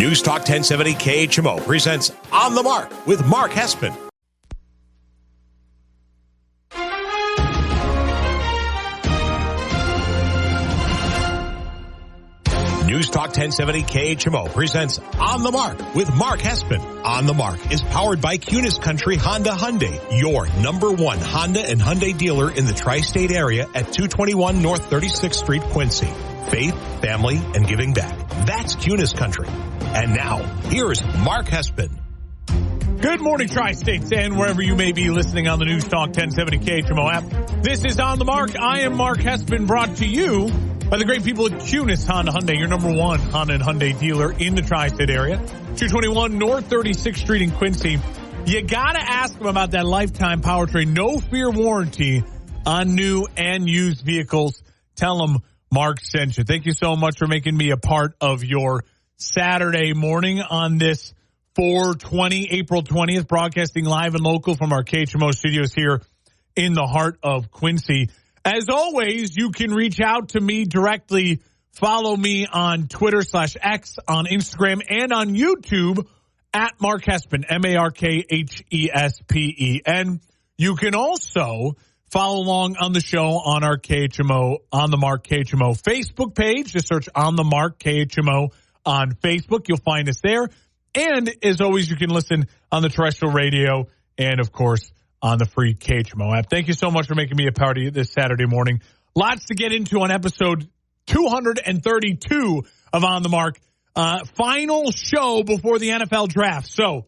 News Talk 1070 KHMO presents On the Mark with Mark Hespin. News Talk 1070 KHMO presents On the Mark with Mark Hespin. On the Mark is powered by Kunis Country Honda Hyundai, your number one Honda and Hyundai dealer in the tri-state area at 221 North 36th Street, Quincy. Faith, family, and giving back. That's Kunis Country. And now, here's Mark Hespin. Good morning, Tri-States, and wherever you may be listening on the News Talk 1070 KHMO app. This is On the Mark. I am Mark Hespin, brought to you by the great people at Kunis Honda Hyundai, your number one Honda and Hyundai dealer in the tri-state area. 221 North 36th Street in Quincy. You got to ask them about that lifetime powertrain, no fear warranty on new and used vehicles. Tell them Mark sent you. Thank you so much for making me a part of your Saturday morning on this 4/20, April 20th, broadcasting live and local from our KHMO studios here in the heart of Quincy. As always, you can reach out to me directly. Follow me on Twitter/X, on Instagram, and on YouTube at Mark Hespin, MarkHespen. You can also follow along on the show on our KHMO, On the Mark KHMO Facebook page. Just search On the Mark KHMO on Facebook. You'll find us there. And as always, you can listen on the terrestrial radio and, of course, on the free KHMO app. Thank you so much for making me a part of this Saturday morning. Lots to get into on episode 232 of On the Mark. Final show before the NFL draft. So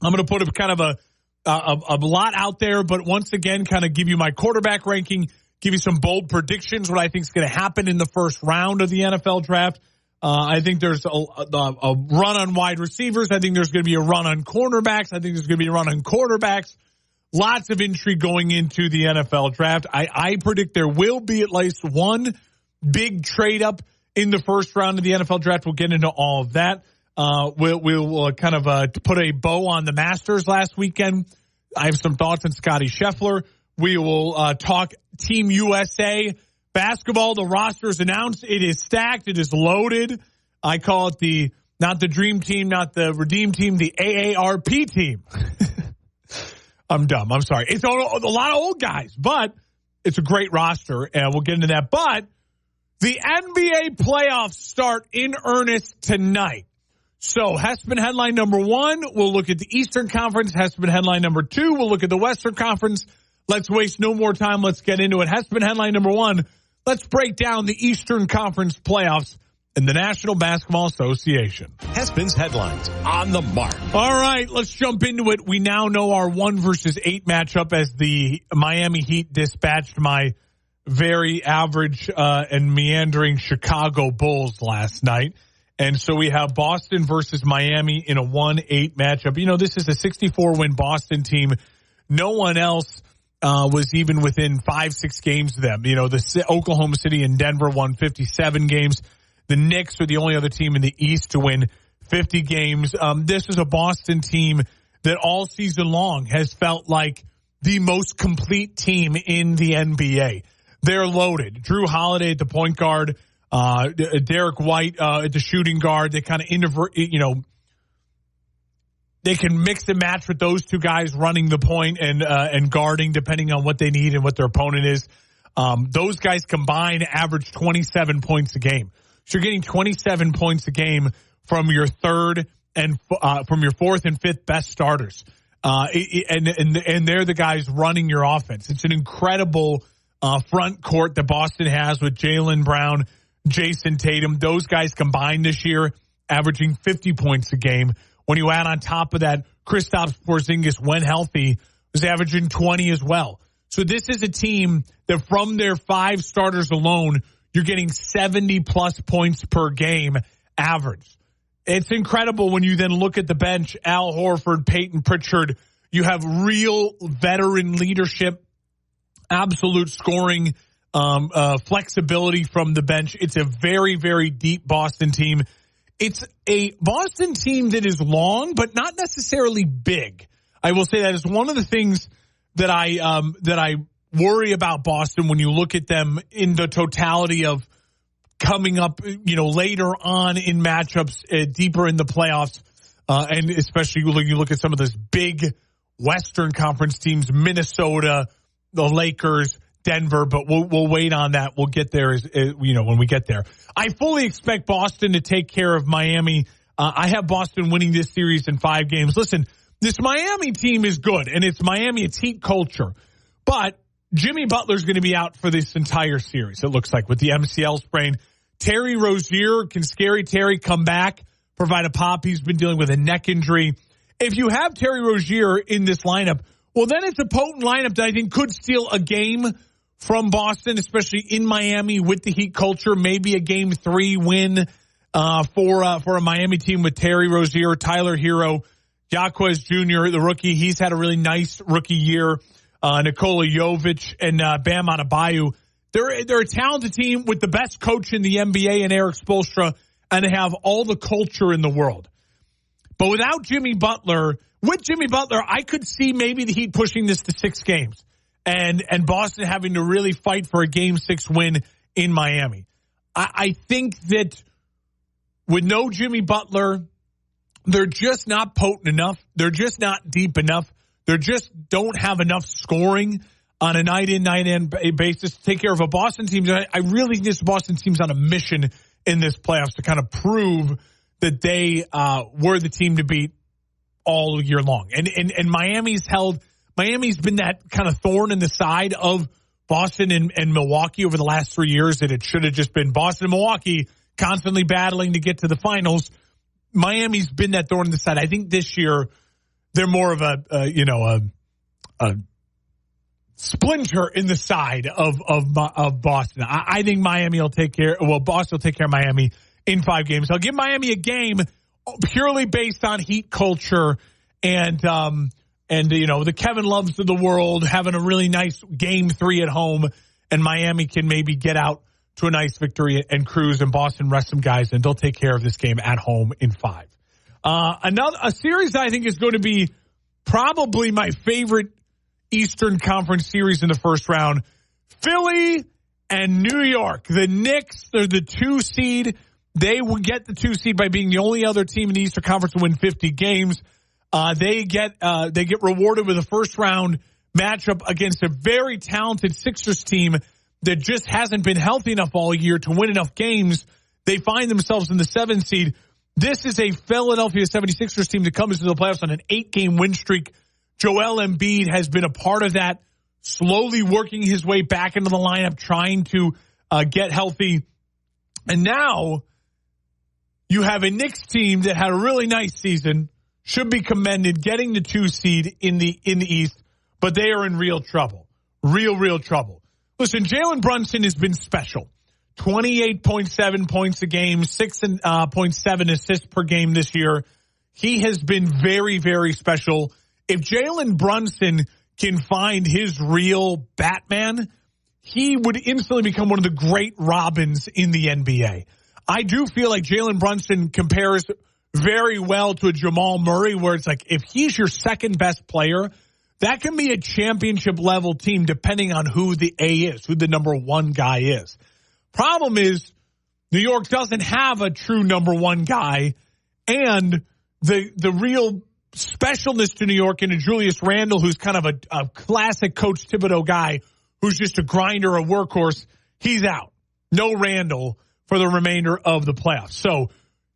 I'm going to put a lot out there, but once again, kind of give you my quarterback ranking, give you some bold predictions, what I think is going to happen in the first round of the NFL draft. I think there's a run on wide receivers. I think there's going to be a run on cornerbacks. I think there's going to be a run on quarterbacks. Lots of intrigue going into the NFL draft. I predict there will be at least one big trade up in the first round of the NFL draft. We'll get into all of that. We'll kind of put a bow on the Masters last weekend. I have some thoughts on Scotty Scheffler. We will talk Team USA basketball. The roster is announced. It is stacked. It is loaded. I call it not the dream team, not the redeem team, the AARP team. I'm dumb. I'm sorry. It's a lot of old guys, but it's a great roster, and we'll get into that. But the NBA playoffs start in earnest tonight. So Hespin headline number one, we'll look at the Eastern Conference. Hespin headline number two, we'll look at the Western Conference. Let's waste no more time. Let's get into it. Hespin headline number one, let's break down the Eastern Conference playoffs in the National Basketball Association. Hespin's headlines on the Mark. All right, let's jump into it. We now know our 1 versus 8 matchup as the Miami Heat dispatched my very average and meandering Chicago Bulls last night. And so we have Boston versus Miami in a 1-8 matchup. You know, this is a 64-win Boston team. No one else was even within 5-6 games of them. You know, the Oklahoma City and Denver won 57 games. The Knicks are the only other team in the East to win 50 games. This is a Boston team that all season long has felt like the most complete team in the NBA. They're loaded. Drew Holiday at the point guard, Derek White at the shooting guard. They kind of they can mix and match with those two guys running the point and guarding depending on what they need and what their opponent is. Those guys combined average 27 points a game. So you're getting 27 points a game from your fourth and fifth best starters. And they're the guys running your offense. It's an incredible front court that Boston has with Jaylen Brown, Jason Tatum. Those guys combined this year averaging 50 points a game. When you add on top of that, Kristaps Porzingis, when healthy, was averaging 20 as well. So this is a team that from their 5 starters alone, you're getting 70-plus points per game average. It's incredible when you then look at the bench, Al Horford, Peyton Pritchard. You have real veteran leadership, absolute scoring, flexibility from the bench. It's a very, very deep Boston team. It's a Boston team that is long, but not necessarily big. I will say that is one of the things that I worry about Boston when you look at them in the totality of coming up, later on in matchups, deeper in the playoffs. And especially when you look at some of those big Western Conference teams, Minnesota, the Lakers, Denver, but we'll wait on that. We'll get there when we get there. I fully expect Boston to take care of Miami. I have Boston winning this series in 5 games. Listen, this Miami team is good, and it's Heat culture. But Jimmy Butler's going to be out for this entire series, it looks like, with the MCL sprain. Terry Rozier, can Scary Terry come back, provide a pop? He's been dealing with a neck injury. If you have Terry Rozier in this lineup, well, then it's a potent lineup that I think could steal a game from Boston, especially in Miami with the Heat culture. Maybe a Game 3 win for a Miami team with Terry Rozier, Tyler Hero, Jaquez Jr., the rookie. He's had a really nice rookie year. Nikola Jovic and Bam Adebayo. They're a talented team with the best coach in the NBA and Eric Spoelstra, and they have all the culture in the world. But without Jimmy Butler, with Jimmy Butler, I could see maybe the Heat pushing this to 6 games and Boston having to really fight for a Game 6 win in Miami. I think that with no Jimmy Butler, they're just not potent enough. They're just not deep enough. They just don't have enough scoring on a night-in, night-in basis to take care of a Boston team. I really think this Boston team's on a mission in this playoffs to kind of prove that they were the team to beat all year long. And Miami's been that kind of thorn in the side of Boston and Milwaukee over the last 3 years, that it should have just been Boston and Milwaukee constantly battling to get to the finals. Miami's been that thorn in the side. I think this year they're more of a splinter in the side of Boston. I think Miami will take care. Well, Boston will take care of Miami in 5 games. I'll give Miami a game purely based on Heat culture and the Kevin Loves of the world having a really nice Game 3 at home, and Miami can maybe get out to a nice victory and cruise, and Boston rest some guys, and they'll take care of this game at home in 5. A series I think is going to be probably my favorite Eastern Conference series in the first round. Philly and New York. The Knicks, they're the 2 seed. They will get the 2 seed by being the only other team in the Eastern Conference to win 50 games. They get rewarded with a first round matchup against a very talented Sixers team that just hasn't been healthy enough all year to win enough games. They find themselves in the 7th seed. This is a Philadelphia 76ers team that comes into the playoffs on an 8-game win streak. Joel Embiid has been a part of that, slowly working his way back into the lineup, trying to get healthy. And now you have a Knicks team that had a really nice season, should be commended, getting the 2 seed in the East, but they are in real trouble. Real trouble. Listen, Jalen Brunson has been special. 28.7 points a game, 6.7 assists per game this year. He has been very, very special. If Jalen Brunson can find his real Batman, he would instantly become one of the great Robins in the NBA. I do feel like Jalen Brunson compares very well to a Jamal Murray, where it's like if he's your second best player, that can be a championship level team depending on who the A is, who the number 1 guy is. Problem is, New York doesn't have a true number 1 guy, and the real specialness to New York and a Julius Randle, who's kind of a classic Coach Thibodeau guy, who's just a grinder, a workhorse, he's out. No Randle for the remainder of the playoffs. So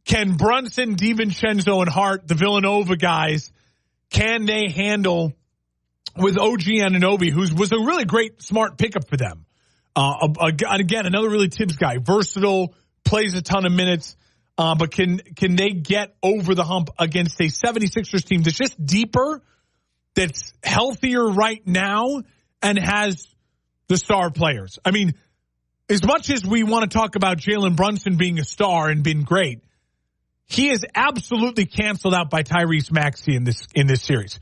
can Brunson, DiVincenzo, and Hart, the Villanova guys, can they handle with OG Anunoby, who was a really great, smart pickup for them? Again, another really Tibbs guy, versatile, plays a ton of minutes, but can they get over the hump against a 76ers team that's just deeper, that's healthier right now, and has the star players? I mean, as much as we want to talk about Jalen Brunson being a star and being great, he is absolutely canceled out by Tyrese Maxey in this series.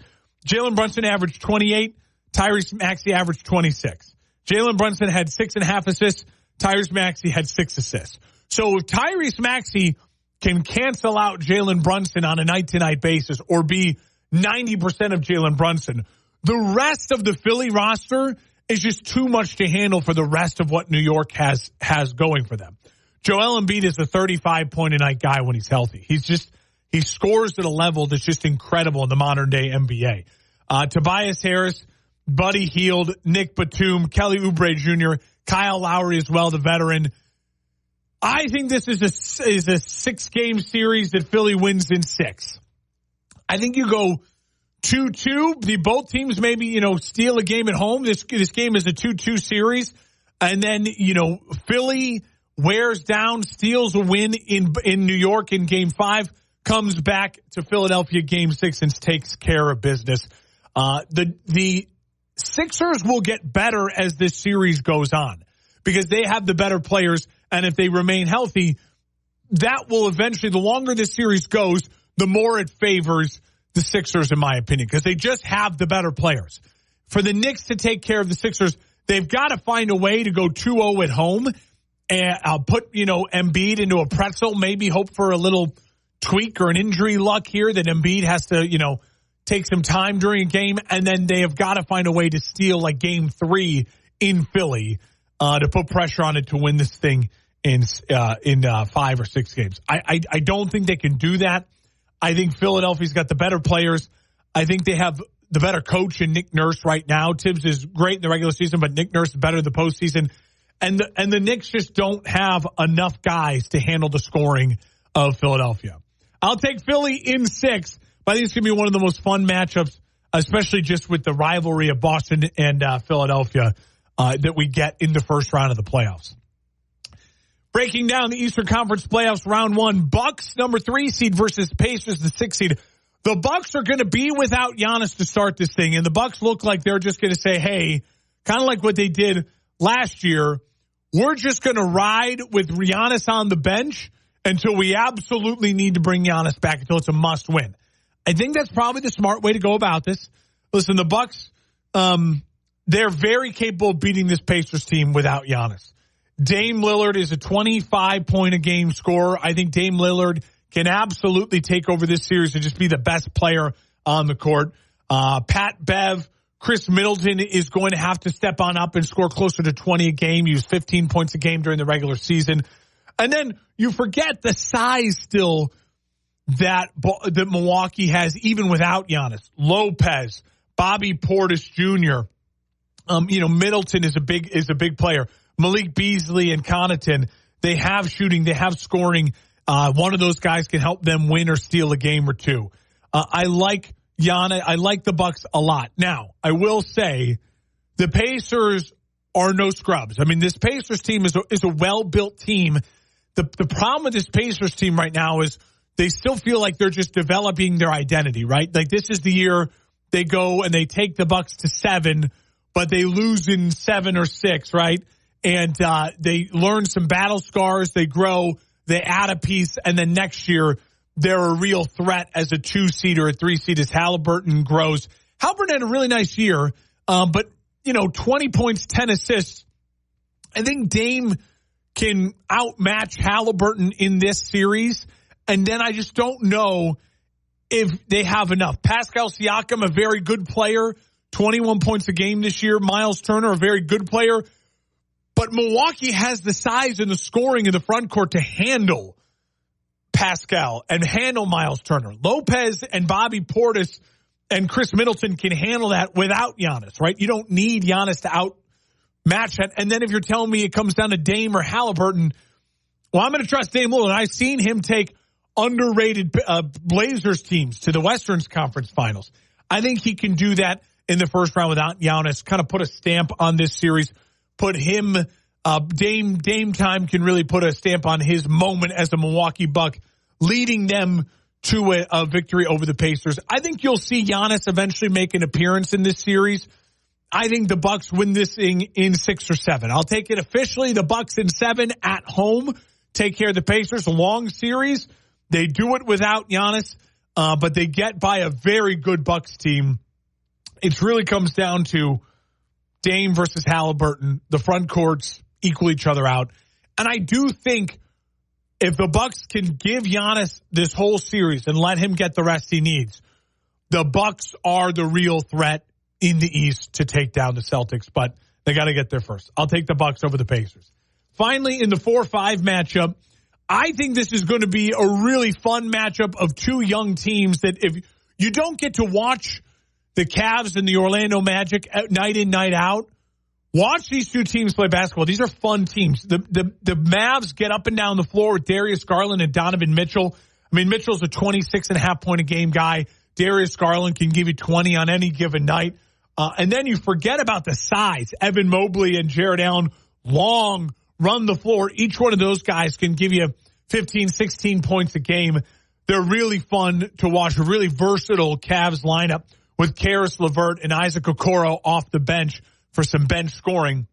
Jalen Brunson averaged 28. Tyrese Maxey averaged 26. Jalen Brunson had 6.5 assists. Tyrese Maxey had 6 assists. So if Tyrese Maxey can cancel out Jalen Brunson on a night-to-night basis or be 90% of Jalen Brunson, the rest of the Philly roster is just too much to handle for the rest of what New York has going for them. Joel Embiid is a 35-point-a-night guy when he's healthy. He scores at a level that's just incredible in the modern-day NBA. Tobias Harris, Buddy Hield, Nick Batum, Kelly Oubre Jr., Kyle Lowry as well, the veteran. I think this is a 6-game series that Philly wins in 6. I think you go 2-2. Both teams maybe, steal a game at home. This game is a 2-2 series. And then, Philly wears down, steals a win in New York in Game 5, comes back to Philadelphia Game 6 and takes care of business. The Sixers will get better as this series goes on because they have the better players, and if they remain healthy, that will eventually, the longer this series goes, the more it favors the Sixers, in my opinion, because they just have the better players. For the Knicks to take care of the Sixers, they've got to find a way to go 2-0 at home, and I'll put, Embiid into a pretzel, maybe hope for a little tweak or an injury luck here that Embiid has to, take some time during a game, and then they have got to find a way to steal like Game 3 in Philly to put pressure on it to win this thing in 5 or 6 games. I don't think they can do that. I think Philadelphia's got the better players. I think they have the better coach in Nick Nurse right now. Tibbs is great in the regular season, but Nick Nurse is better in the postseason. And the Knicks just don't have enough guys to handle the scoring of Philadelphia. I'll take Philly in 6. But I think it's going to be one of the most fun matchups, especially just with the rivalry of Boston and Philadelphia that we get in the first round of the playoffs. Breaking down the Eastern Conference playoffs, round 1, Bucks, number 3 seed versus Pacers, the 6 seed. The Bucks are going to be without Giannis to start this thing, and the Bucks look like they're just going to say, hey, kind of like what they did last year, we're just going to ride with Giannis on the bench until we absolutely need to bring Giannis back, until it's a must-win. I think that's probably the smart way to go about this. Listen, the Bucks, they're very capable of beating this Pacers team without Giannis. Dame Lillard is a 25-point-a-game scorer. I think Dame Lillard can absolutely take over this series and just be the best player on the court. Pat Bev, Chris Middleton is going to have to step on up and score closer to 20 a game, use 15 points a game during the regular season. And then you forget the size still that Milwaukee has, even without Giannis. Lopez, Bobby Portis Jr., Middleton is a big player. Malik Beasley and Connaughton, they have shooting, they have scoring. One of those guys can help them win or steal a game or two. I like Giannis. I like the Bucks a lot. Now, I will say the Pacers are no scrubs. I mean, this Pacers team is a well-built team. The problem with this Pacers team right now is they still feel like they're just developing their identity, right? Like, this is the year they go and they take the Bucks to 7, but they lose in 7 or 6, right? And they learn some battle scars. They grow. They add a piece. And then next year, they're a real threat as a 2-seed or a 3-seed as Halliburton grows. Halliburton had a really nice year, but, 20 points, 10 assists. I think Dame can outmatch Halliburton in this series. And then I just don't know if they have enough. Pascal Siakam, a very good player, 21 points a game this year. Miles Turner, a very good player. But Milwaukee has the size and the scoring in the front court to handle Pascal and handle Miles Turner. Lopez and Bobby Portis and Chris Middleton can handle that without Giannis, right? You don't need Giannis to outmatch that. And then if you're telling me it comes down to Dame or Halliburton, well, I'm going to trust Dame Lillard. I've seen him take underrated Blazers teams to the Western Conference Finals. I think he can do that in the first round without Giannis, kind of put a stamp on this series, put him, Dame time can really put a stamp on his moment as a Milwaukee Buck, leading them to a victory over the Pacers. I think you'll see Giannis eventually make an appearance in this series. I think the Bucks win this thing in 6 or 7. I'll take it officially. The Bucks in 7 at home take care of the Pacers. A long series. They do it without Giannis, but they get by a very good Bucks team. It really comes down to Dame versus Halliburton. The front courts equal each other out. And I do think if the Bucks can give Giannis this whole series and let him get the rest he needs, the Bucks are the real threat in the East to take down the Celtics, but they got to get there first. I'll take the Bucks over the Pacers. finally in the 4-5 matchup, I think this is going to be a really fun matchup of two young teams that if you don't get to watch the Cavs and the Orlando Magic night in, night out, watch these two teams play basketball. These are fun teams. The Mavs get up and down the floor with Darius Garland and Donovan Mitchell. I mean, Mitchell's a 26.5 point a game guy. Darius Garland can give you 20 on any given night. And then you forget about the size. Evan Mobley and Jared Allen, long, run the floor. Each one of those guys can give you 15, 16 points a game. They're really fun to watch. A really versatile Cavs lineup with Karis LeVert and Isaac Okoro off the bench for some bench scoring.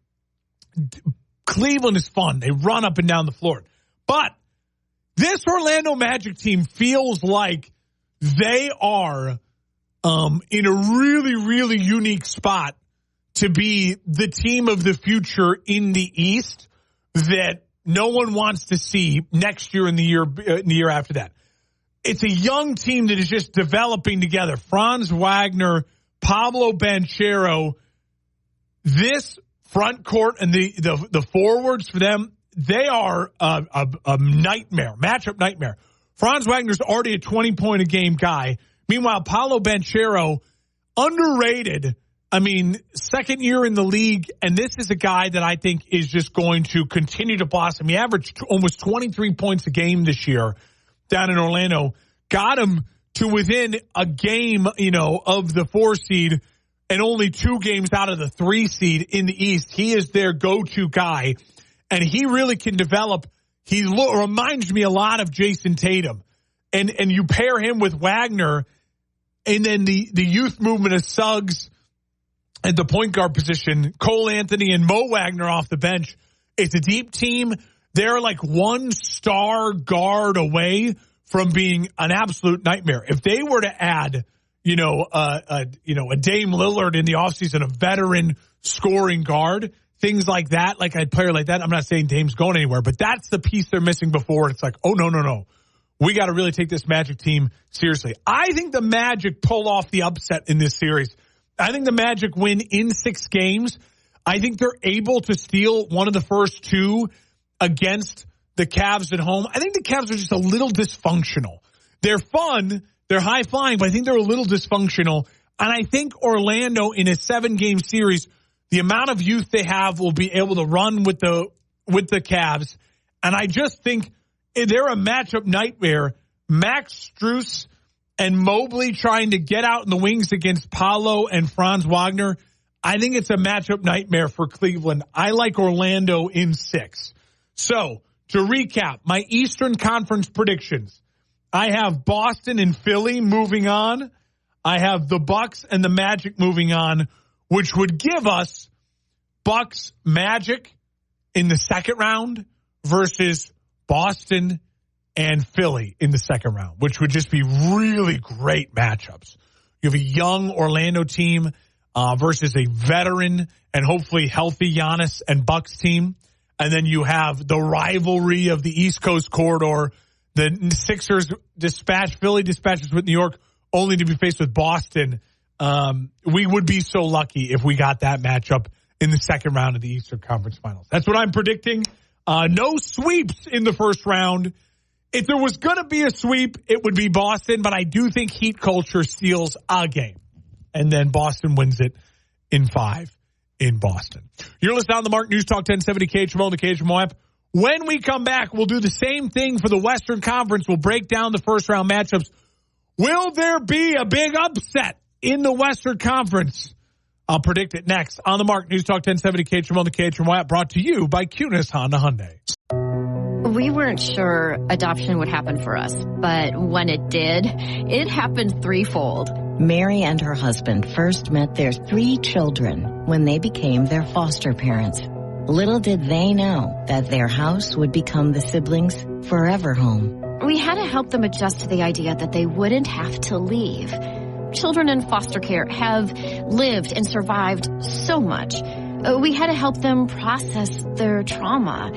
Cleveland is fun. They run up and down the floor. But this Orlando Magic team feels like they are in a really, really unique spot to be the team of the future in the East that no one wants to see next year and the year after that. It's a young team that is just developing together. Franz Wagner, Pablo Banchero, this front court and the forwards for them, they are a nightmare, matchup nightmare. Franz Wagner's already a 20-point-a-game guy. Meanwhile, Pablo Banchero, underrated. I mean, second year in the league, and this is a guy that I think is just going to continue to blossom. He averaged almost 23 points a game this year down in Orlando. Got him to within a game, of the 4 seed and only 2 games out of the 3 seed in the East. He is their go-to guy, and he really can develop. He reminds me a lot of Jason Tatum. And you pair him with Wagner, and then the youth movement of Suggs at the point guard position, Cole Anthony and Mo Wagner off the bench. It's a deep team. They're like one star guard away from being an absolute nightmare. If they were to add, a Dame Lillard in the offseason, a veteran scoring guard, things like that, like a player like that, I'm not saying Dame's going anywhere, but that's the piece they're missing before. It's like, oh, no. We got to really take this Magic team seriously. I think the Magic pull off the upset in this series. I think the Magic win in 6 games. I think they're able to steal one of the first 2 against the Cavs at home. I think the Cavs are just a little dysfunctional. They're fun. They're high flying, but I think they're a little dysfunctional. And I think Orlando in a 7-game series, the amount of youth they have will be able to run with the Cavs. And I just think they're a matchup nightmare. Max Strus and Mobley trying to get out in the wings against Paolo and Franz Wagner. I think it's a matchup nightmare for Cleveland. I like Orlando in 6. So, to recap, my Eastern Conference predictions. I have Boston and Philly moving on. I have the Bucks and the Magic moving on, which would give us Bucks Magic in the second round versus Boston and Philly in the second round, which would just be really great matchups. You have a young Orlando team versus a veteran and hopefully healthy Giannis and Bucks team. And then you have the rivalry of the East Coast corridor. The Sixers Philly dispatches with New York only to be faced with Boston. We would be so lucky if we got that matchup in the second round of the Eastern Conference Finals. That's what I'm predicting. No sweeps in the first round. If there was going to be a sweep, it would be Boston, but I do think Heat culture steals a game. And then Boston wins it in 5 in Boston. You're listening on the Mark News Talk 1070 KHMO and the KHMO app. When we come back, we'll do the same thing for the Western Conference. We'll break down the first round matchups. Will there be a big upset in the Western Conference? I'll predict it next on the Mark News Talk 1070 KHMO and the KHMO app, brought to you by Kunis Honda Hyundai. We weren't sure adoption would happen for us, but when it did, it happened threefold. Mary and her husband first met their 3 children when they became their foster parents. Little did they know that their house would become the siblings' forever home. We had to help them adjust to the idea that they wouldn't have to leave. Children in foster care have lived and survived so much. We had to help them process their trauma.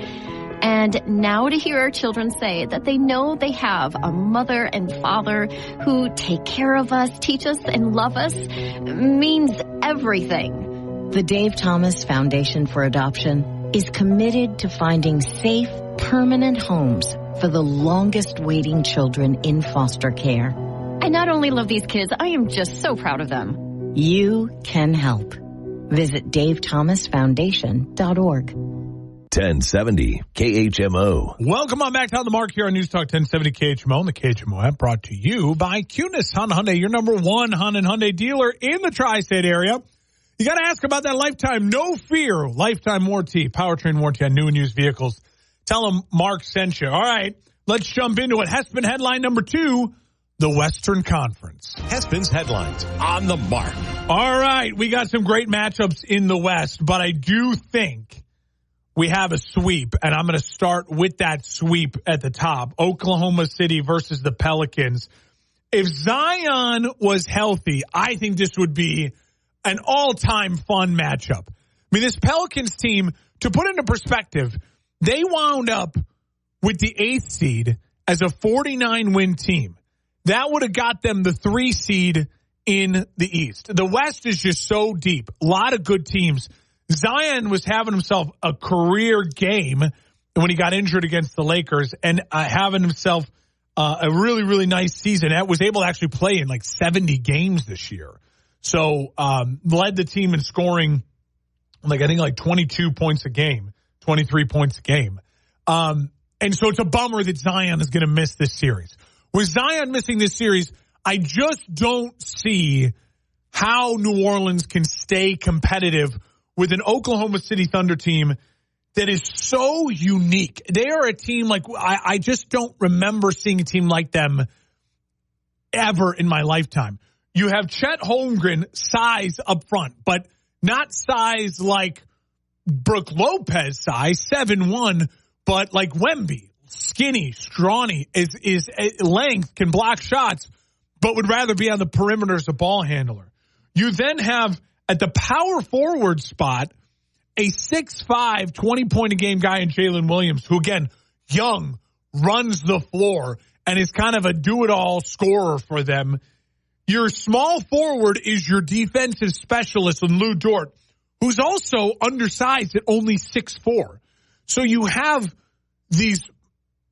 And now to hear our children say that they know they have a mother and father who take care of us, teach us, and love us means everything. The Dave Thomas Foundation for Adoption is committed to finding safe, permanent homes for the longest waiting children in foster care. I not only love these kids, I am just so proud of them. You can help. Visit DaveThomasFoundation.org. 1070 KHMO. Welcome on back to On the Mark here on News Talk 1070 KHMO and the KHMO app, brought to you by Cunis Honda Hyundai, your number one Honda and Hyundai dealer in the tri-state area. You got to ask about that lifetime, no fear, lifetime warranty, powertrain warranty on new and used vehicles. Tell them Mark sent you. All right, let's jump into it. Hespin headline number 2, the Western Conference. Hespin's headlines on the Mark. All right, we got some great matchups in the West, but I do think we have a sweep, and I'm going to start with that sweep at the top. Oklahoma City versus the Pelicans. If Zion was healthy, I think this would be an all-time fun matchup. I mean, this Pelicans team, to put into perspective, they wound up with the 8th seed as a 49-win team. That would have got them the 3 seed in the East. The West is just so deep. A lot of good teams. Zion was having himself a career game when he got injured against the Lakers and having himself a really, really nice season. And was able to actually play in like 70 games this year. So led the team in scoring, I think 22 points a game, 23 points a game. And so it's a bummer that Zion is going to miss this series. With Zion missing this series, I just don't see how New Orleans can stay competitive with an Oklahoma City Thunder team that is so unique. They are a team like I just don't remember seeing a team like them ever in my lifetime. You have Chet Holmgren, size up front, but not size like Brook Lopez size, 7'1", but like Wemby, skinny, scrawny, is length, can block shots, but would rather be on the perimeter as a ball handler. You then have at the power forward spot, a 6'5", 20-point-a-game guy in Jalen Williams, who, again, young, runs the floor, and is kind of a do-it-all scorer for them. Your small forward is your defensive specialist in Lou Dort, who's also undersized at only 6'4". So you have these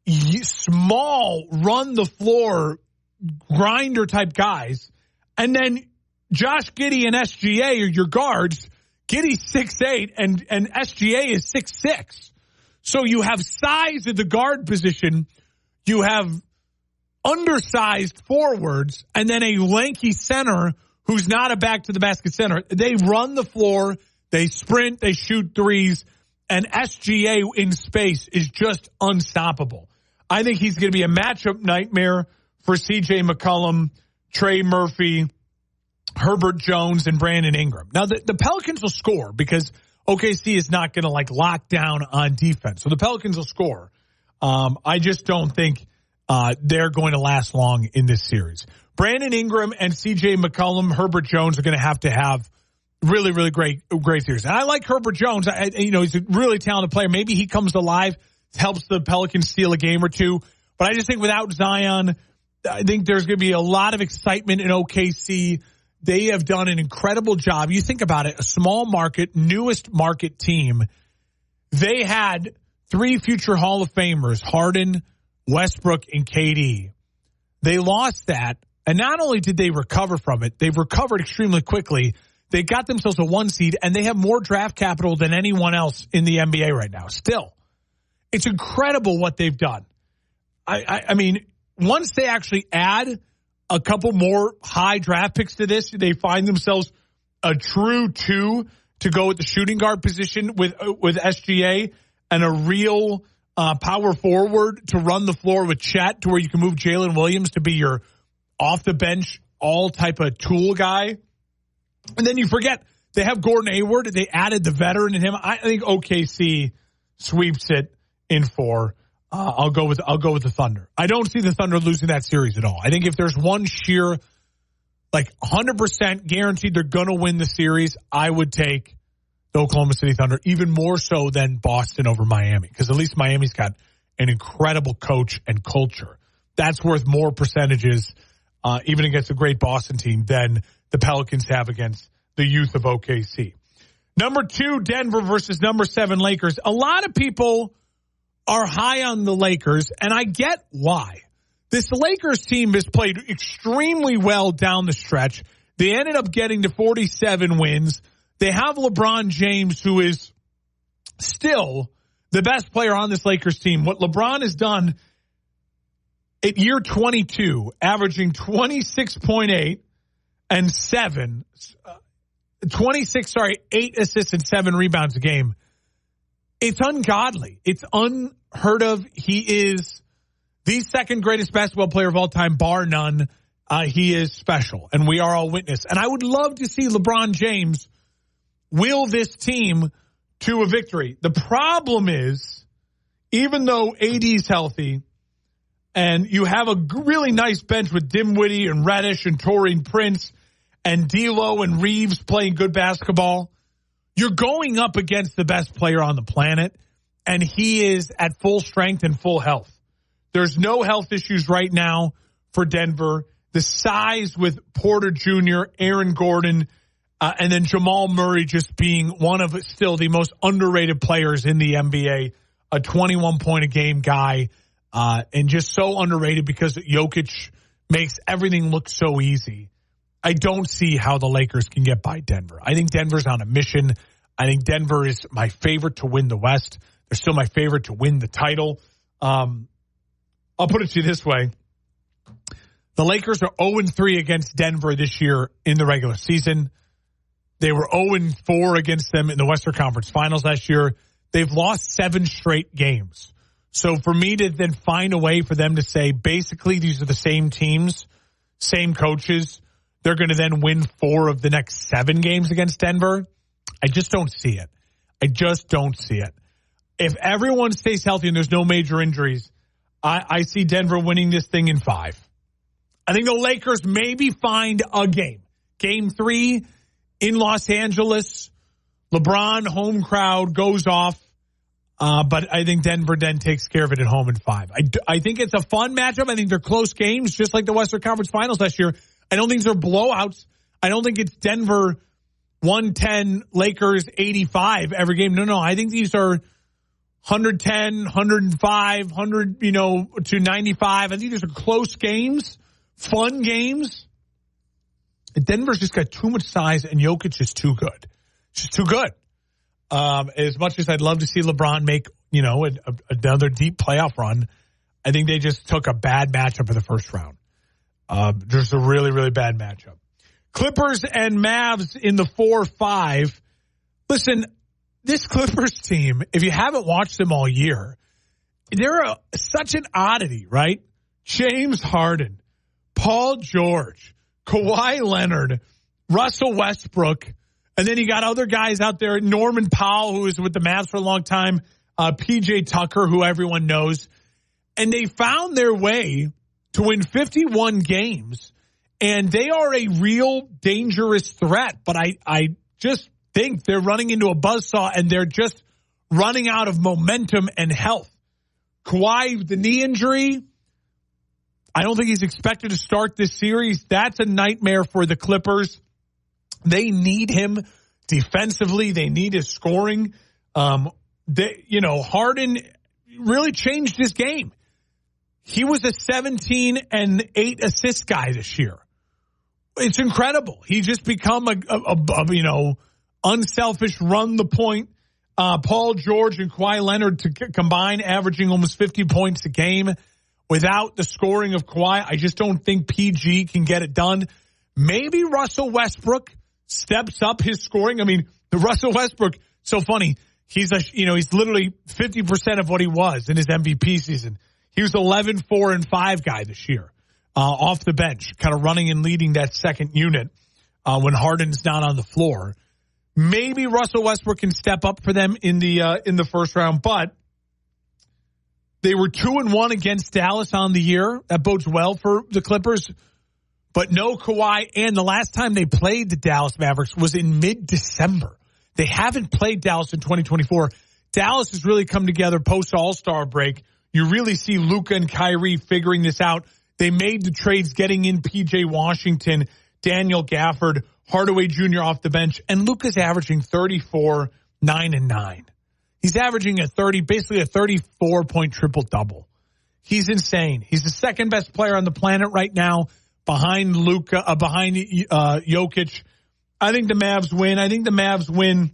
small, run-the-floor, grinder-type guys, and then Josh Giddey and SGA are your guards. Giddey's 6'8", and SGA is 6'6". So you have size at the guard position. You have undersized forwards, and then a lanky center who's not a back-to-the-basket center. They run the floor. They sprint. They shoot threes. And SGA in space is just unstoppable. I think he's going to be a matchup nightmare for C.J. McCollum, Trey Murphy, Herbert Jones, and Brandon Ingram. Now, the Pelicans will score because OKC is not going to lock down on defense. So the Pelicans will score. I just don't think they're going to last long in this series. Brandon Ingram and C.J. McCollum, Herbert Jones are going to have really, really great series. And I like Herbert Jones. He's a really talented player. Maybe he comes alive, helps the Pelicans steal a game or two. But I just think without Zion, I think there's going to be a lot of excitement in OKC. They have done an incredible job. You think about it, a small market, newest market team. They had 3 future Hall of Famers, Harden, Westbrook, and KD. They lost that, and not only did they recover from it, they've recovered extremely quickly. They got themselves a 1 seed, and they have more draft capital than anyone else in the NBA right now. Still, it's incredible what they've done. I mean, once they actually add a couple more high draft picks to this, they find themselves a true 2 to go with the shooting guard position with SGA and a real power forward to run the floor with Chet, to where you can move Jalen Williams to be your off the bench, all type of tool guy. And then you forget they have Gordon Hayward. They added the veteran in him. I think OKC sweeps it in 4. I'll go with the Thunder. I don't see the Thunder losing that series at all. I think if there's one sheer, 100% guaranteed they're going to win the series, I would take the Oklahoma City Thunder, even more so than Boston over Miami, because at least Miami's got an incredible coach and culture. That's worth more percentages, even against a great Boston team, than the Pelicans have against the youth of OKC. Number 2, Denver versus number 7, Lakers. A lot of people are high on the Lakers, and I get why. This Lakers team has played extremely well down the stretch. They ended up getting to 47 wins. They have LeBron James, who is still the best player on this Lakers team. What LeBron has done at year 22, averaging 26.8 and 8 assists and 7 rebounds a game. It's ungodly. It's unheard of. He is the second greatest basketball player of all time, bar none. He is special, and we are all witness. And I would love to see LeBron James will this team to a victory. The problem is, even though AD's healthy and you have a really nice bench with Dinwiddie and Reddish and Taurean Prince and D'Lo and Reeves playing good basketball, you're going up against the best player on the planet, and he is at full strength and full health. There's no health issues right now for Denver. The size with Porter Jr., Aaron Gordon, and then Jamal Murray just being one of still the most underrated players in the NBA, a 21-point-a-game guy, and just so underrated because Jokic makes everything look so easy. I don't see how the Lakers can get by Denver. I think Denver's on a mission. I think Denver is my favorite to win the West. They're still my favorite to win the title. I'll put it to you this way. The Lakers are 0-3 against Denver this year in the regular season. They were 0-4 against them in the Western Conference Finals last year. They've lost 7 straight games. So for me to then find a way for them to say, basically, these are the same teams, same coaches, they're going to then win 4 of the next 7 games against Denver, I just don't see it. I just don't see it. If everyone stays healthy and there's no major injuries, I see Denver winning this thing in 5. I think the Lakers maybe find a game. Game 3 in Los Angeles. LeBron, home crowd, goes off. But I think Denver then takes care of it at home in 5. I think it's a fun matchup. I think they're close games, just like the Western Conference Finals last year. I don't think they're blowouts. I don't think it's Denver 110, Lakers 85 every game. No. I think these are 110, 105, 100, to 95. I think these are close games. Fun games. Denver's just got too much size, and Jokic is too good. Just too good. As much as I'd love to see LeBron make, another deep playoff run, I think they just took a bad matchup in the first round. Just a really, really bad matchup. Clippers and Mavs in the 4-5. Listen, this Clippers team, if you haven't watched them all year, they're such an oddity, right? James Harden, Paul George, Kawhi Leonard, Russell Westbrook, and then you got other guys out there, Norman Powell, who was with the Mavs for a long time, PJ Tucker, who everyone knows. And they found their way to win 51 games, and they are a real dangerous threat. But I just think they're running into a buzzsaw, and they're just running out of momentum and health. Kawhi, the knee injury, I don't think he's expected to start this series. That's a nightmare for the Clippers. They need him defensively. They need his scoring. Harden really changed his game. He was a 17 and 8 assist guy this year. It's incredible. He's just become a unselfish, run the point. Paul George and Kawhi Leonard to combine, averaging almost 50 points a game. Without the scoring of Kawhi, I just don't think PG can get it done. Maybe Russell Westbrook steps up his scoring. I mean, the Russell Westbrook, so funny. He's literally 50% of what he was in his MVP season. He was 11-4-5 guy this year, off the bench, kind of running and leading that second unit when Harden's not on the floor. Maybe Russell Westbrook can step up for them in the first round, but they were 2-1 against Dallas on the year. That bodes well for the Clippers. But no Kawhi, and the last time they played the Dallas Mavericks was in mid-December. They haven't played Dallas in 2024. Dallas has really come together post-All-Star break. You really see Luka and Kyrie figuring this out. They made the trades getting in P.J. Washington, Daniel Gafford, Hardaway Jr. off the bench, and Luka's averaging 34, 9, and 9. He's averaging basically a 34-point triple-double. He's insane. He's the second best player on the planet right now behind Jokic. I think the Mavs win. I think the Mavs win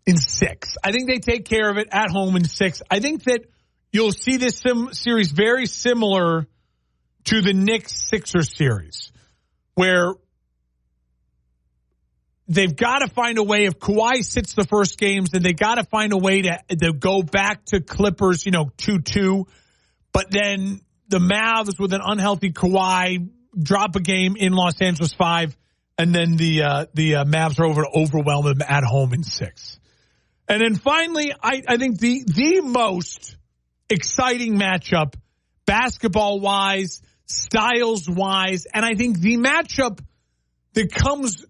in 6. I think they take care of it at home in 6. I think that you'll see this series very similar to the Knicks-Sixers series, where they've got to find a way. If Kawhi sits the first games, then they got to find a way to go back to Clippers, 2-2. But then the Mavs with an unhealthy Kawhi drop a game in Los Angeles 5, and then the Mavs are over to overwhelm them at home in 6. And then finally, I think the most exciting matchup, basketball-wise, styles-wise, and I think the matchup that comes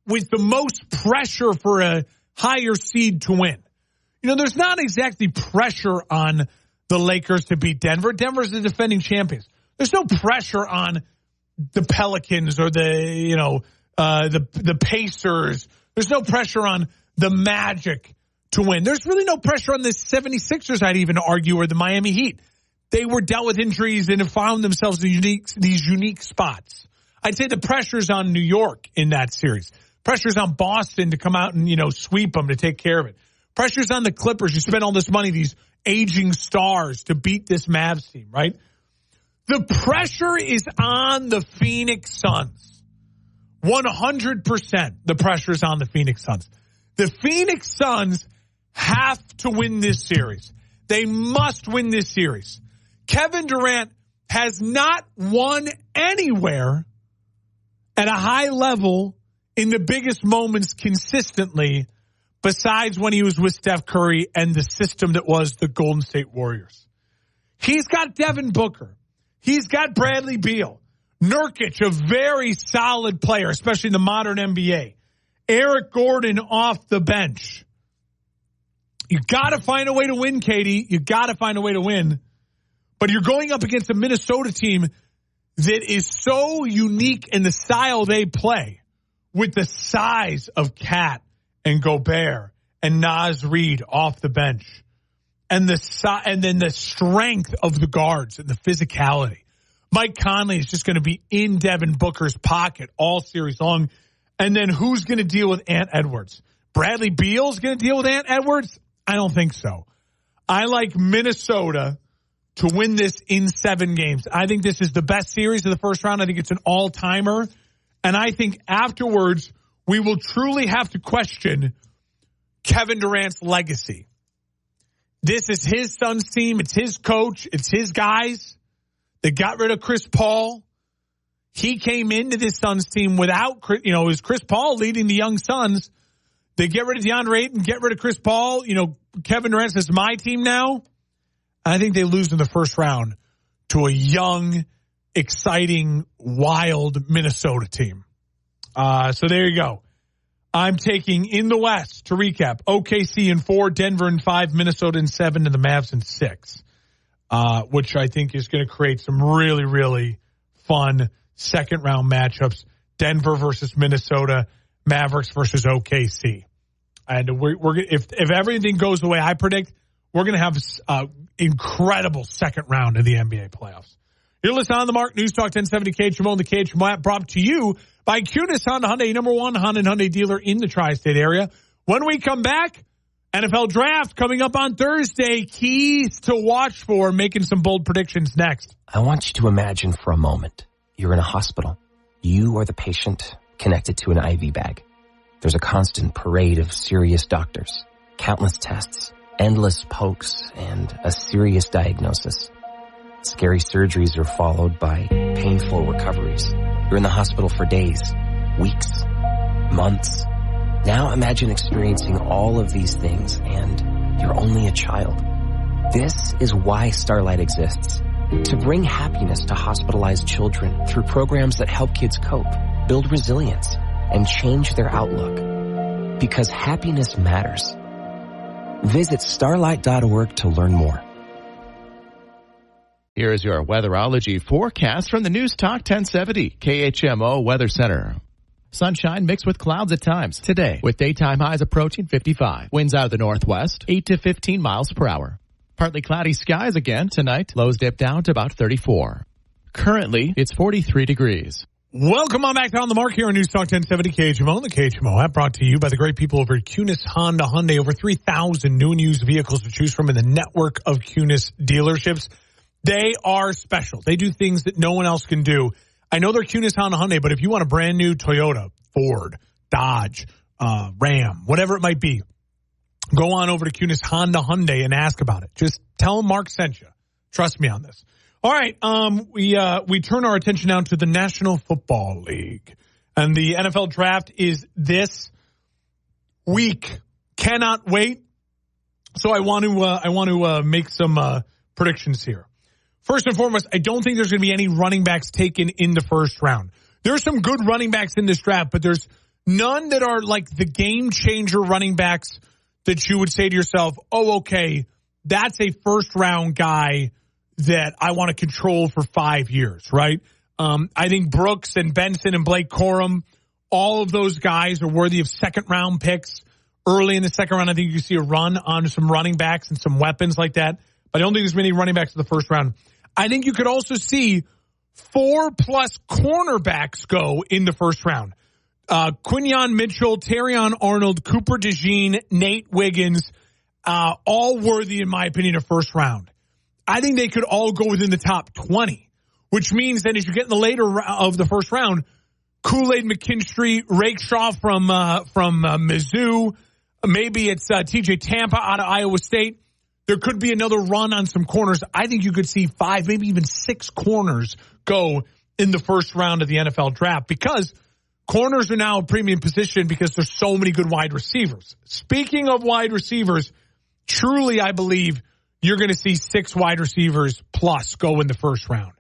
with the most pressure for a higher seed to win. There's not exactly pressure on the Lakers to beat Denver. Denver's the defending champions. There's no pressure on the Pelicans or the Pacers. There's no pressure on the Magic to win. There's really no pressure on the 76ers, I'd even argue, or the Miami Heat. They were dealt with injuries and have found themselves in these unique spots. I'd say the pressure's on New York in that series. Pressure's on Boston to come out and, sweep them, to take care of it. Pressure's on the Clippers. You spend all this money, these aging stars, to beat this Mavs team, right? The pressure is on the Phoenix Suns. 100% the pressure is on the Phoenix Suns. The Phoenix Suns have to win this series. They must win this series. Kevin Durant has not won anywhere at a high level in the biggest moments consistently, besides when he was with Steph Curry and the system that was the Golden State Warriors. He's got Devin Booker. He's got Bradley Beal. Nurkic, a very solid player, especially in the modern NBA. Eric Gordon off the bench. You got to find a way to win, Katie. You got to find a way to win. But you're going up against a Minnesota team that is so unique in the style they play, with the size of Cat and Gobert and Naz Reid off the bench, and then the strength of the guards and the physicality. Mike Conley is just going to be in Devin Booker's pocket all series long. And then who's going to deal with Ant Edwards? Bradley Beal's going to deal with Ant Edwards? I don't think so. I like Minnesota to win this in 7 games. I think this is the best series of the first round. I think it's an all-timer. And I think afterwards, we will truly have to question Kevin Durant's legacy. This is his son's team. It's his coach. It's his guys. They got rid of Chris Paul. He came into this Suns team without, it was Chris Paul leading the young Suns. They get rid of DeAndre Ayton, get rid of Chris Paul. Kevin Durant says, my team now. I think they lose in the first round to a young, exciting, wild Minnesota team. So there you go. I'm taking in the West, to recap, OKC in 4, Denver in 5, Minnesota in 7, and the Mavs in 6, which I think is going to create some really, really fun second-round matchups. Denver versus Minnesota, Mavericks versus OKC. And if everything goes the way I predict, we're going to have an incredible second round of the NBA playoffs. You're listening on the Mark News Talk 1070 KHMO and the KHMO app, brought to you by Kunis Honda Hyundai, #1 Honda and Hyundai dealer in the tri-state area. When we come back, NFL Draft coming up on Thursday. Keys to watch for, making some bold predictions next. I want you to imagine for a moment you're in a hospital. You are the patient connected to an IV bag. There's a constant parade of serious doctors, countless tests, endless pokes, and a serious diagnosis. Scary surgeries are followed by painful recoveries. You're in the hospital for days, weeks, months. Now imagine experiencing all of these things and you're only a child. This is why Starlight exists. To bring happiness to hospitalized children through programs that help kids cope, build resilience, and change their outlook. Because happiness matters. Visit starlight.org to learn more. Here is your weatherology forecast from the News Talk 1070 KHMO Weather Center. Sunshine mixed with clouds at times today, with daytime highs approaching 55. Winds out of the northwest, 8 to 15 miles per hour. Partly cloudy skies again tonight. Lows dip down to about 34. Currently, it's 43 degrees. Welcome on back to On the Mark here on News Talk 1070 KHMO. The KHMO app brought to you by the great people over at Kunis Honda Hyundai. Over 3,000 new and used vehicles to choose from in the network of Kunis dealerships. They are special. They do things that no one else can do. I know they're Kunis Honda Hyundai, but if you want a brand new Toyota, Ford, Dodge, Ram, whatever it might be, go on over to Kunis Honda Hyundai and ask about it. Just tell them Mark sent you. Trust me on this. All right, we turn our attention now to the National Football League. And the NFL draft is this week. Cannot wait. So I want to make some predictions here. First and foremost, I don't think there's going to be any running backs taken in the first round. There's some good running backs in this draft, but there's none that are like the game changer running backs that you would say to yourself, oh, okay, that's a first round guy that I want to control for 5 years, right? I think Brooks and Benson and Blake Corum, all of those guys are worthy of second round picks. Early in the second round, I think you can see a run on some running backs and some weapons like that. But I don't think there's many running backs in the first round. I think you could also see 4+ cornerbacks go in the first round. Quinyon Mitchell, Terrion Arnold, Cooper DeJean, Nate Wiggins, all worthy, in my opinion, of first round. I think they could all go within the top 20, which means that as you get in the later of the first round, Kool-Aid McKinstry, Rakeshaw from Mizzou, maybe it's TJ Tampa out of Iowa State. There could be another run on some corners. I think you could see 5, maybe even 6 corners go in the first round of the NFL draft because corners are now a premium position because there's so many good wide receivers. Speaking of wide receivers, truly I believe you're going to see 6 wide receivers plus go in the first round.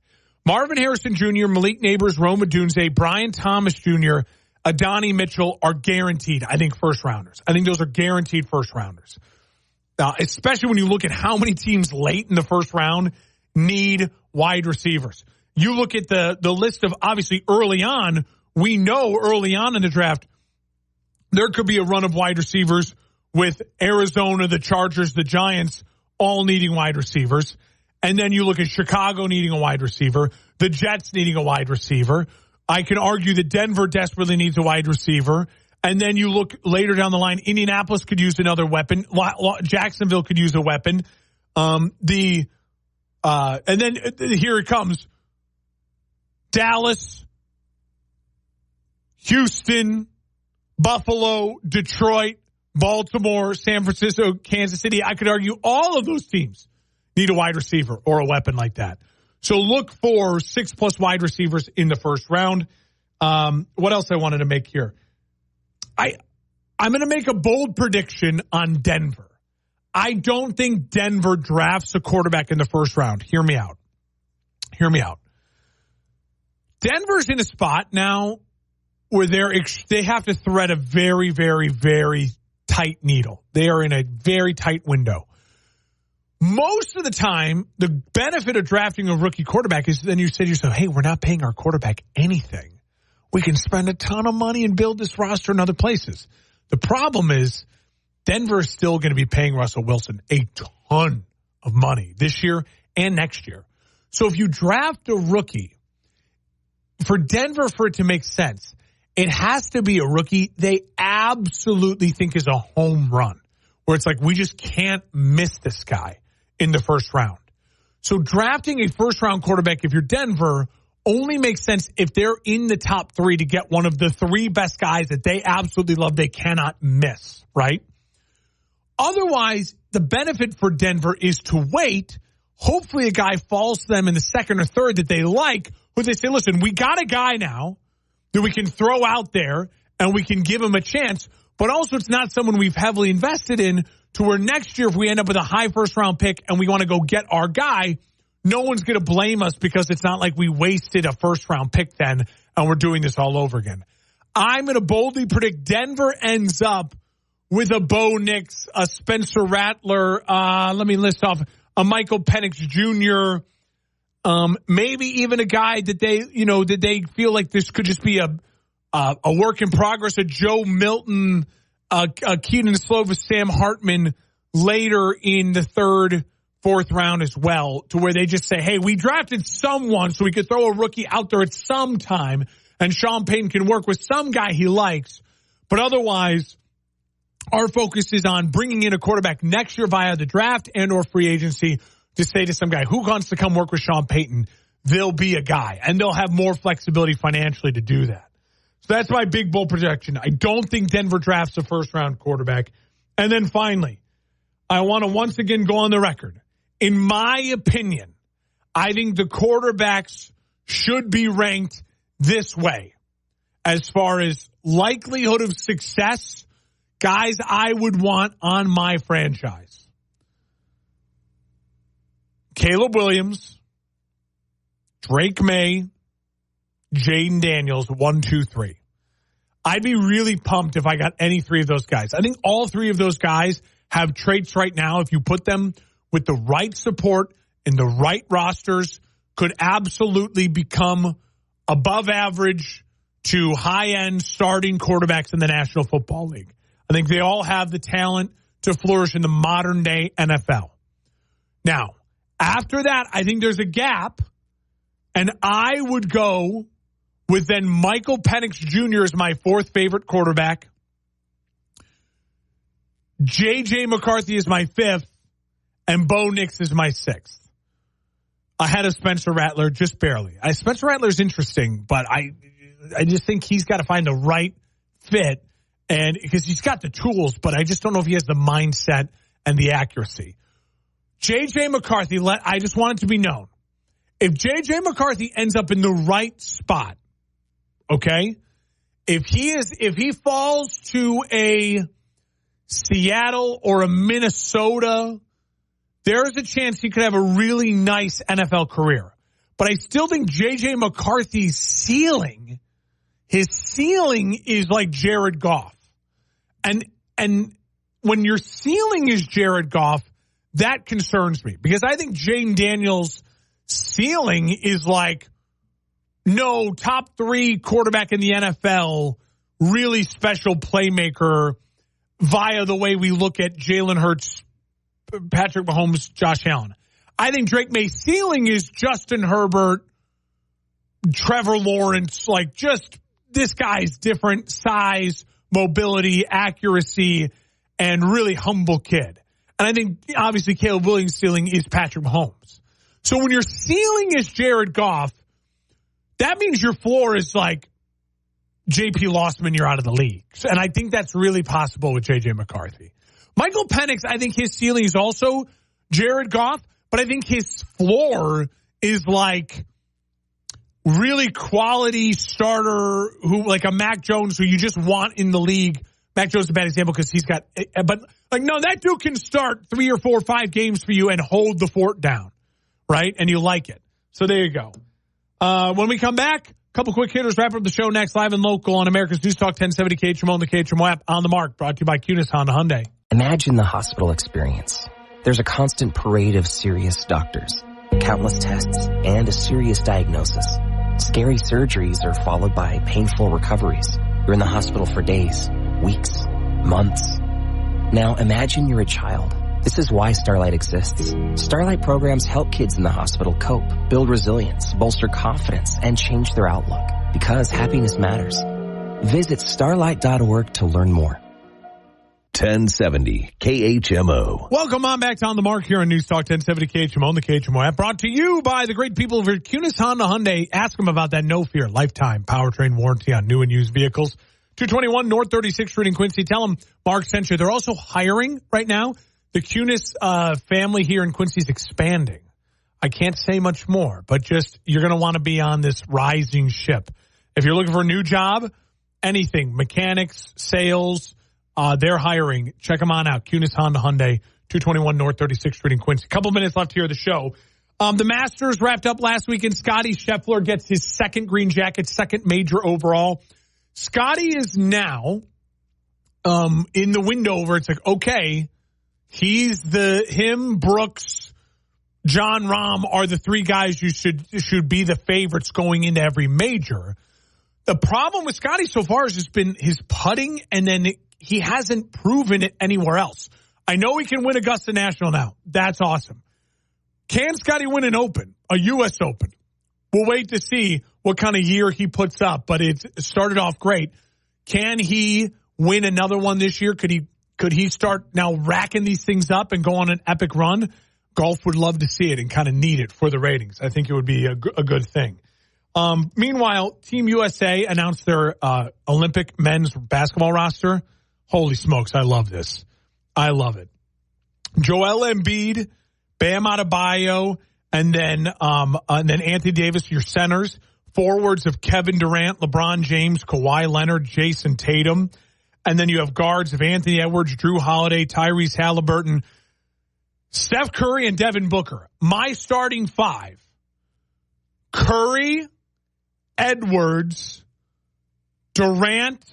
Marvin Harrison Jr., Malik Neighbors, Rome Odunze, Brian Thomas Jr., Adonai Mitchell are guaranteed, I think, first rounders. I think those are guaranteed first rounders. Especially when you look at how many teams late in the first round need wide receivers. You look at the list of, obviously, early on, we know early on in the draft, there could be a run of wide receivers with Arizona, the Chargers, the Giants, all needing wide receivers. And then you look at Chicago needing a wide receiver, the Jets needing a wide receiver. I can argue that Denver desperately needs a wide receiver. And then you look later down the line, Indianapolis could use another weapon. Jacksonville could use a weapon. And then here it comes. Dallas, Houston, Buffalo, Detroit, Baltimore, San Francisco, Kansas City. I could argue all of those teams need a wide receiver or a weapon like that. So look for 6+ wide receivers in the first round. What else I wanted to make here? I'm going to make a bold prediction on Denver. I don't think Denver drafts a quarterback in the first round. Hear me out. Denver's in a spot now where they have to thread a very, very, very tight needle. They are in a very tight window. Most of the time, the benefit of drafting a rookie quarterback is then you say to yourself, hey, we're not paying our quarterback anything. We can spend a ton of money and build this roster in other places. The problem is Denver is still going to be paying Russell Wilson a ton of money this year and next year. So if you draft a rookie, for Denver, for it to make sense, it has to be a rookie they absolutely think is a home run, where it's like, we just can't miss this guy in the first round. So drafting a first-round quarterback, if you're Denver, only makes sense if they're in the top 3 to get one of the 3 best guys that they absolutely love, they cannot miss, right? Otherwise, the benefit for Denver is to wait. Hopefully a guy falls to them in the second or third that they like, who they say, listen, we got a guy now that we can throw out there and we can give him a chance, but also it's not someone we've heavily invested in to where next year if we end up with a high first-round pick and we want to go get our guy, no one's going to blame us because it's not like we wasted a first-round pick then and we're doing this all over again. I'm going to boldly predict Denver ends up with a Bo Nix, a Spencer Rattler, let me list off, a Michael Penix Jr., maybe even a guy that they feel like this could just be a work in progress, a Joe Milton, Keaton Slovis, Sam Hartman later in the third, fourth round as well, to where they just say, hey, we drafted someone so we could throw a rookie out there at some time, and Sean Payton can work with some guy he likes. But otherwise, our focus is on bringing in a quarterback next year via the draft and or free agency to say to some guy who wants to come work with Sean Payton, they'll be a guy, and they'll have more flexibility financially to do that. So that's my big bold projection. I don't think Denver drafts a first-round quarterback. And then finally, I want to once again go on the record. In my opinion, I think the quarterbacks should be ranked this way as far as likelihood of success, guys I would want on my franchise. Caleb Williams, Drake May, Jaden Daniels, 1, 2, 3. I'd be really pumped if I got any three of those guys. I think all three of those guys have traits right now, if you put them with the right support and the right rosters, could absolutely become above average to high-end starting quarterbacks in the National Football League. I think they all have the talent to flourish in the modern-day NFL. Now, after that, I think there's a gap, and I would go with then Michael Penix Jr. as my fourth favorite quarterback. J.J. McCarthy is my fifth, and Bo Nix is my sixth. Ahead of Spencer Rattler, just barely. Spencer Rattler's interesting, but I just think he's got to find the right fit, and because he's got the tools, but I just don't know if he has the mindset and the accuracy. J.J. McCarthy, I just want it to be known. If J.J. McCarthy ends up in the right spot, okay, if he falls to a Seattle or a Minnesota, there's a chance he could have a really nice NFL career. But I still think J.J. McCarthy's ceiling, his ceiling is like Jared Goff. And when your ceiling is Jared Goff, that concerns me. Because I think Jaden Daniels' ceiling is like, no, top three quarterback in the NFL, really special playmaker via the way we look at Jalen Hurts, Patrick Mahomes, Josh Allen. I think Drake May's ceiling is Justin Herbert, Trevor Lawrence, like just this guy's different size, mobility, accuracy, and really humble kid. And I think obviously Caleb Williams' ceiling is Patrick Mahomes. So when your ceiling is Jared Goff, that means your floor is like J.P. Lossman, you're out of the league. And I think that's really possible with J.J. McCarthy. Michael Penix, I think his ceiling is also Jared Goff, but I think his floor is like really quality starter who, like a Mac Jones, who you just want in the league. Mac Jones is a bad example because he's got, but like, no, that dude can start 3 or 4 or 5 games for you and hold the fort down, right? And you like it. So there you go. When we come back, a couple quick hitters, wrap up the show next, live and local on America's News Talk 1070 KHMO and the KHMO app. On the Mark, brought to you by Kunis Honda Hyundai. Imagine the hospital experience. There's a constant parade of serious doctors, countless tests, and a serious diagnosis. Scary surgeries are followed by painful recoveries. You're in the hospital for days, weeks, months. Now imagine you're a child. This is why Starlight exists. Starlight programs help kids in the hospital cope, build resilience, bolster confidence, and change their outlook. Because happiness matters. Visit starlight.org to learn more. 1070 KHMO. Welcome on back to On the Mark here on News Talk 1070 KHMO and the KHMO app. Brought to you by the great people of Kunis Honda Hyundai. Ask them about that No Fear lifetime powertrain warranty on new and used vehicles. 221 North 36th Street in Quincy. Tell them Mark sent you. They're also hiring right now. The Kunis family here in Quincy is expanding. I can't say much more, but just you're going to want to be on this rising ship. If you're looking for a new job, anything, mechanics, sales, they're hiring. Check them on out. Kunis Honda Hyundai, 221 North 36th Street in Quincy. A couple minutes left here of the show. The Masters wrapped up last weekend. Scotty Scheffler gets his second green jacket, second major overall. Scotty is now in the window where it's like, okay, him, Brooks, John Rahm are the three guys you should be the favorites going into every major. The problem with Scotty so far has just been his putting, and then he hasn't proven it anywhere else. I know he can win Augusta National now. That's awesome. Can Scotty win an Open, a U.S. Open? We'll wait to see what kind of year he puts up, but it started off great. Can he win another one this year? Could he start now racking these things up and go on an epic run? Golf would love to see it and kind of need it for the ratings. I think it would be a good thing. Meanwhile, Team USA announced their Olympic men's basketball roster. Holy smokes, I love this. I love it. Joel Embiid, Bam Adebayo, and then Anthony Davis, your centers. Forwards of Kevin Durant, LeBron James, Kawhi Leonard, Jason Tatum. And then you have guards of Anthony Edwards, Drew Holiday, Tyrese Halliburton, Steph Curry, and Devin Booker. My starting five: Curry, Edwards, Durant,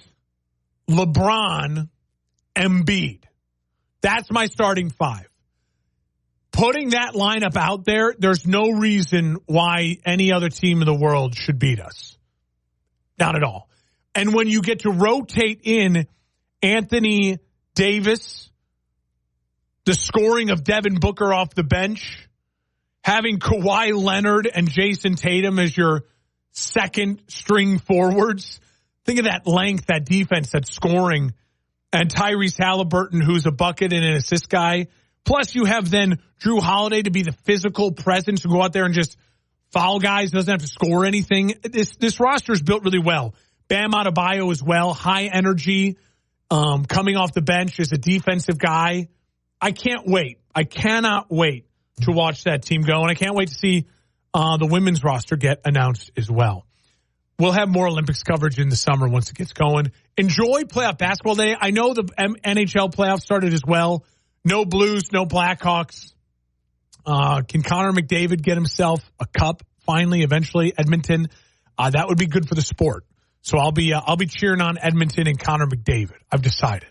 LeBron, Embiid. That's my starting five. Putting that lineup out there, there's no reason why any other team in the world should beat us. Not at all. And when you get to rotate in Anthony Davis, the scoring of Devin Booker off the bench, having Kawhi Leonard and Jason Tatum as your second string forwards. Think of that length, that defense, that scoring, and Tyrese Halliburton, who's a bucket and an assist guy. Plus you have then Drew Holiday to be the physical presence to go out there and just foul guys, doesn't have to score anything. This roster is built really well. Bam Adebayo as well, high energy, coming off the bench as a defensive guy. I can't wait. I cannot wait to watch that team go, and I can't wait to see the women's roster get announced as well. We'll have more Olympics coverage in the summer once it gets going. Enjoy playoff basketball day. I know the NHL playoffs started as well. No Blues, no Blackhawks. Can Connor McDavid get himself a cup finally, eventually, Edmonton? That would be good for the sport. So I'll be cheering on Edmonton and Connor McDavid. I've decided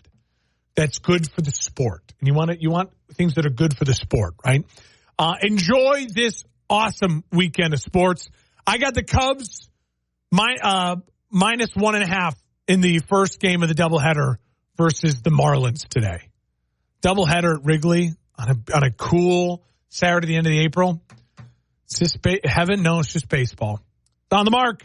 that's good for the sport, and you want things that are good for the sport, right? Enjoy this awesome weekend of sports. I got the Cubs minus 1.5 in the first game of the doubleheader versus the Marlins today. Doubleheader at Wrigley on a cool Saturday at the end of April. Is this heaven? No, it's just baseball. On the mark.